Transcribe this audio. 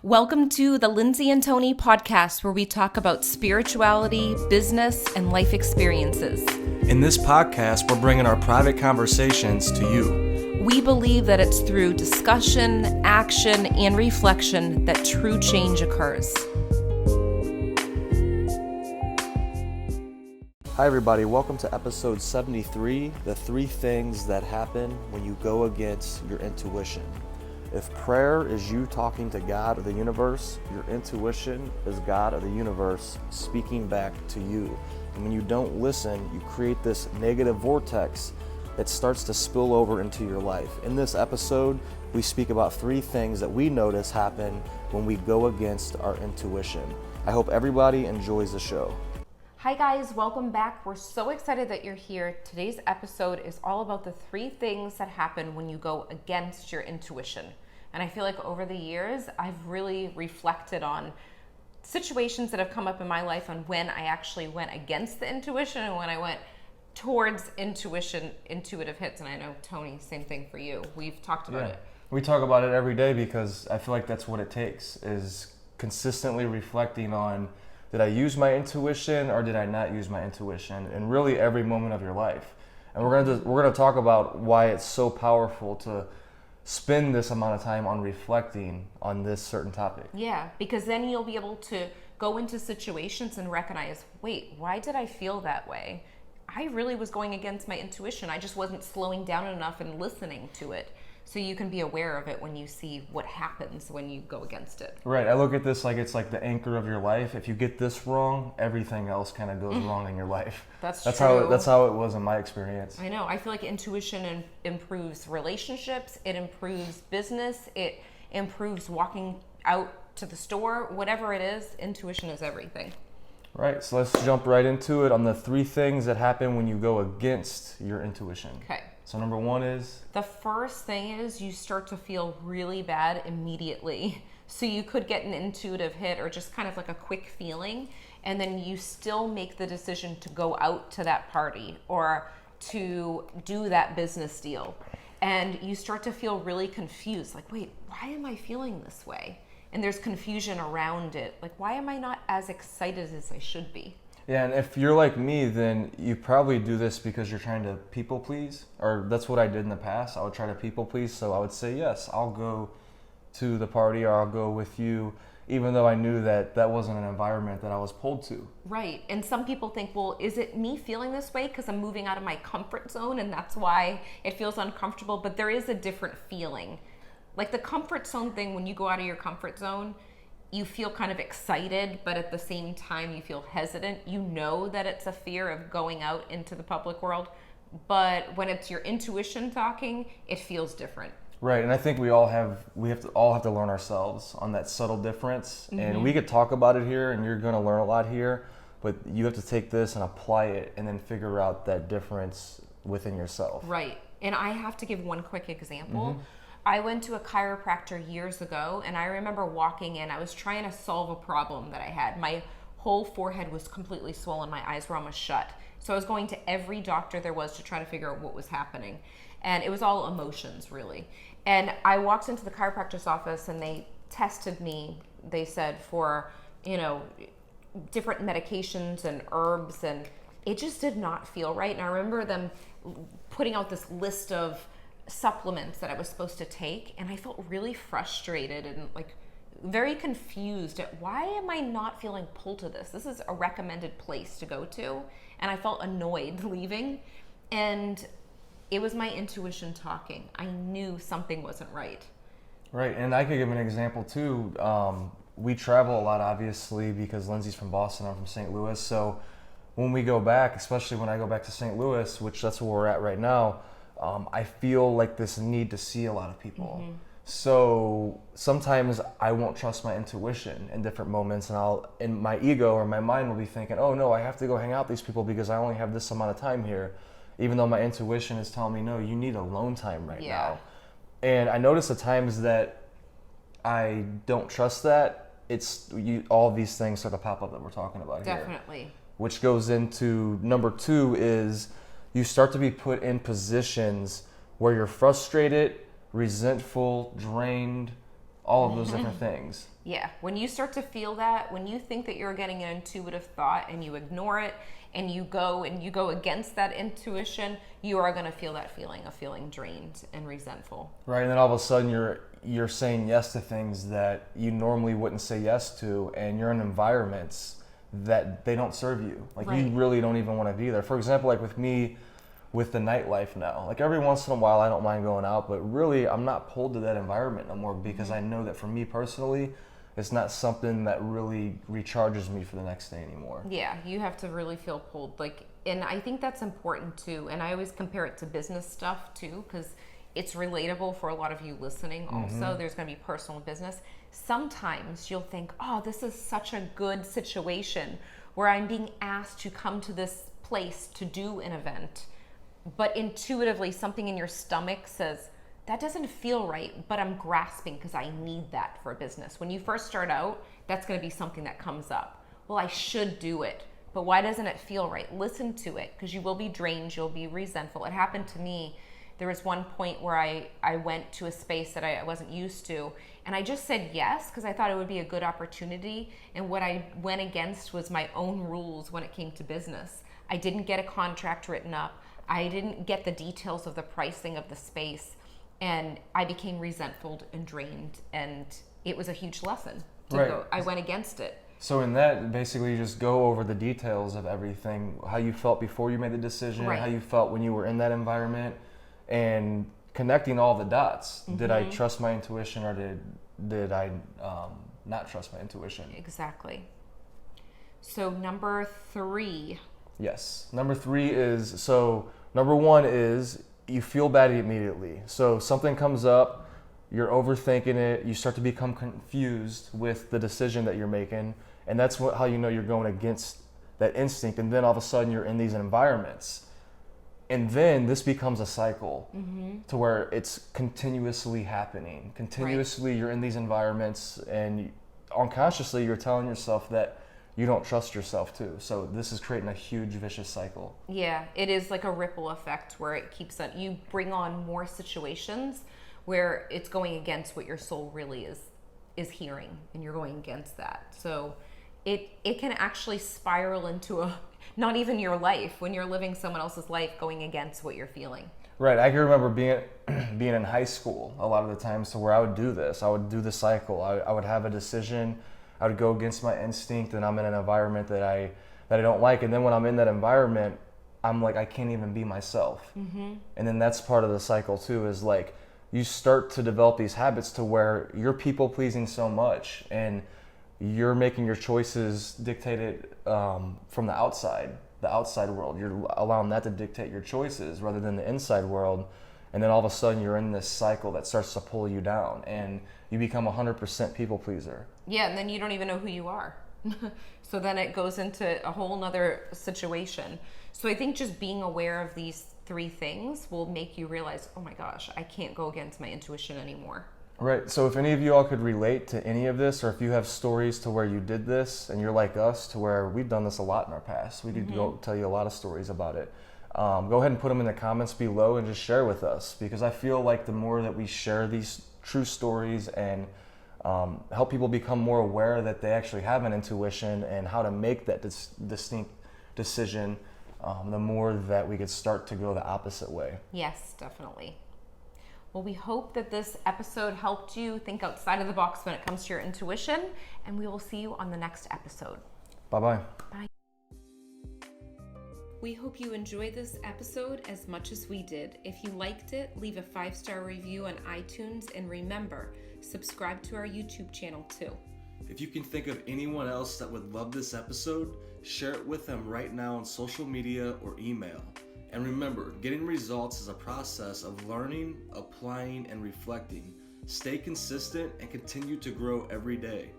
Welcome to the Lindsay and Tony podcast, where we talk about spirituality, business, and life experiences. In this podcast, we're bringing our private conversations to you. We believe that it's through discussion, action, and reflection that true change occurs. Hi everybody, welcome to episode 73, the 3 things that happen when you go against your intuition. If prayer is you talking to God or the universe, your intuition is God or the universe speaking back to you. And when you don't listen, you create this negative vortex that starts to spill over into your life. In this episode, we speak about 3 things that we notice happen when we go against our intuition. I hope everybody enjoys the show. Hi guys, welcome back. We're so excited that you're here. Today's episode is all about the 3 things that happen when you go against your intuition. And I feel like over the years, I've really reflected on situations that have come up in my life on when I actually went against the intuition and when I went towards intuitive hits. And I know, Tony, same thing for you. We've talked about it. We talk about it every day because I feel like that's what it takes, is consistently reflecting on, did I use my intuition or did I not use my intuition? In really every moment of your life. And we're gonna talk about why it's so powerful to spend this amount of time on reflecting on this certain topic. Yeah, because then you'll be able to go into situations and recognize, wait, why did I feel that way? I really was going against my intuition. I just wasn't slowing down enough and listening to it. So you can be aware of it when you see what happens when you go against it. Right. I look at this like it's like the anchor of your life. If you get this wrong, everything else kind of goes wrong in your life. That's true. That's how it was in my experience. I know. I feel like intuition improves relationships. It improves business. It improves walking out to the store. Whatever it is, intuition is everything. Right. So let's jump right into it on the 3 things that happen when you go against your intuition. Okay. So number 1 is? The first thing is you start to feel really bad immediately. So you could get an intuitive hit or just kind of like a quick feeling, and then you still make the decision to go out to that party or to do that business deal. And you start to feel really confused. Like, wait, why am I feeling this way? And there's confusion around it. Like, why am I not as excited as I should be? Yeah, and if you're like me, then you probably do this because you're trying to people please, or that's what I did in the past. I would try to people please, so I would say, yes, I'll go to the party or I'll go with you, even though I knew that that wasn't an environment that I was pulled to. Right, and some people think, well, is it me feeling this way because I'm moving out of my comfort zone and that's why it feels uncomfortable? But there is a different feeling. Like the comfort zone thing, when you go out of your comfort zone, you feel kind of excited, but at the same time you feel hesitant. You know that it's a fear of going out into the public world, but when it's your intuition talking, it feels different. Right, and I think we have to learn ourselves on that subtle difference. Mm-hmm. And we could talk about it here, and you're going to learn a lot here, but you have to take this and apply it, and then figure out that difference within yourself. Right, and I have to give one quick example. Mm-hmm. I went to a chiropractor years ago, and I remember walking in. I was trying to solve a problem that I had. My whole forehead was completely swollen. My eyes were almost shut. So I was going to every doctor there was to try to figure out what was happening. And it was all emotions, really. And I walked into the chiropractor's office, and they tested me, they said, for, different medications and herbs, and it just did not feel right. And I remember them putting out this list of supplements that I was supposed to take, and I felt really frustrated and like very confused at why am I not feeling pulled to this? This is a recommended place to go to, and I felt annoyed leaving, and it was my intuition talking. I knew something wasn't right. Right, and I could give an example too. We travel a lot, obviously, because Lindsay's from Boston, I'm from St. Louis, so when we go back, especially when I go back to St. Louis, which that's where we're at right now, I feel like this need to see a lot of people. Mm-hmm. So sometimes I won't trust my intuition in different moments, and my ego or my mind will be thinking, oh no, I have to go hang out with these people because I only have this amount of time here, even though my intuition is telling me, no, you need alone time right now. And I notice the times that I don't trust that, all these things sort of pop up that we're talking about here. Definitely. Which goes into number 2 is you start to be put in positions where you're frustrated, resentful, drained, all of those different things. Yeah, when you start to feel that, when you think that you're getting an intuitive thought and you ignore it and you go against that intuition, you are going to feel that feeling of feeling drained and resentful. Right, and then all of a sudden you're saying yes to things that you normally wouldn't say yes to, and you're in environments that they don't serve you. Like Right. you really don't even want to be there. For example, like with me, with the nightlife now, like every once in a while I don't mind going out, but really I'm not pulled to that environment no more because I know that for me personally, it's not something that really recharges me for the next day anymore. Yeah, you have to really feel pulled. Like, and I think that's important too. And I always compare it to business stuff too, because it's relatable for a lot of you listening also. There's going to be personal business. Sometimes you'll think, oh, this is such a good situation where I'm being asked to come to this place to do an event. But intuitively, something in your stomach says, that doesn't feel right, but I'm grasping because I need that for a business. When you first start out, that's going to be something that comes up. Well, I should do it, but why doesn't it feel right? Listen to it, because you will be drained, you'll be resentful. It happened to me. There was one point where I went to a space that I wasn't used to, and I just said yes because I thought it would be a good opportunity. And what I went against was my own rules when it came to business. I didn't get a contract written up. I didn't get the details of the pricing of the space. And I became resentful and drained, and it was a huge lesson. I went against it. So in that, basically you just go over the details of everything, how you felt before you made the decision, Right. how you felt when you were in that environment, and connecting all the dots. Did I trust my intuition, or did I not trust my intuition? Exactly. So number 3. Yes. Number 3 is, so number 1 is you feel bad immediately. So something comes up, you're overthinking it, you start to become confused with the decision that you're making, and that's how you know you're going against that instinct. And then all of a sudden you're in these environments, and then this becomes a cycle to where it's continuously happening. Continuously, you're in these environments, and unconsciously you're telling yourself that you don't trust yourself too. So this is creating a huge vicious cycle. Yeah, it is like a ripple effect where it keeps on, you bring on more situations where it's going against what your soul really is hearing, and you're going against that. So it can actually spiral into not even your life, when you're living someone else's life, going against what you're feeling. Right. I can remember being in high school a lot of the times to where I would do this. I would do the cycle. I would have a decision. I would go against my instinct, and I'm in an environment that I don't like. And then when I'm in that environment, I'm like, I can't even be myself. And then that's part of the cycle too, is like you start to develop these habits to where you're people pleasing so much, and you're making your choices dictated from the outside world. You're allowing that to dictate your choices rather than the inside world. And then all of a sudden you're in this cycle that starts to pull you down, and you become 100% people pleaser. Yeah, and then you don't even know who you are. So then it goes into a whole nother situation. So I think just being aware of these 3 things will make you realize, oh my gosh, I can't go against my intuition anymore. Right. So if any of you all could relate to any of this, or if you have stories to where you did this and you're like us, to where we've done this a lot in our past, we could go tell you a lot of stories about it. Go ahead and put them in the comments below and just share with us, because I feel like the more that we share these true stories and help people become more aware that they actually have an intuition and how to make that distinct decision, the more that we could start to go the opposite way. Yes, definitely. Well, we hope that this episode helped you think outside of the box when it comes to your intuition, and we will see you on the next episode. Bye-bye. Bye. We hope you enjoyed this episode as much as we did. If you liked it, leave a 5-star review on iTunes, and remember, subscribe to our YouTube channel too. If you can think of anyone else that would love this episode, share it with them right now on social media or email. And remember, getting results is a process of learning, applying, and reflecting. Stay consistent and continue to grow every day.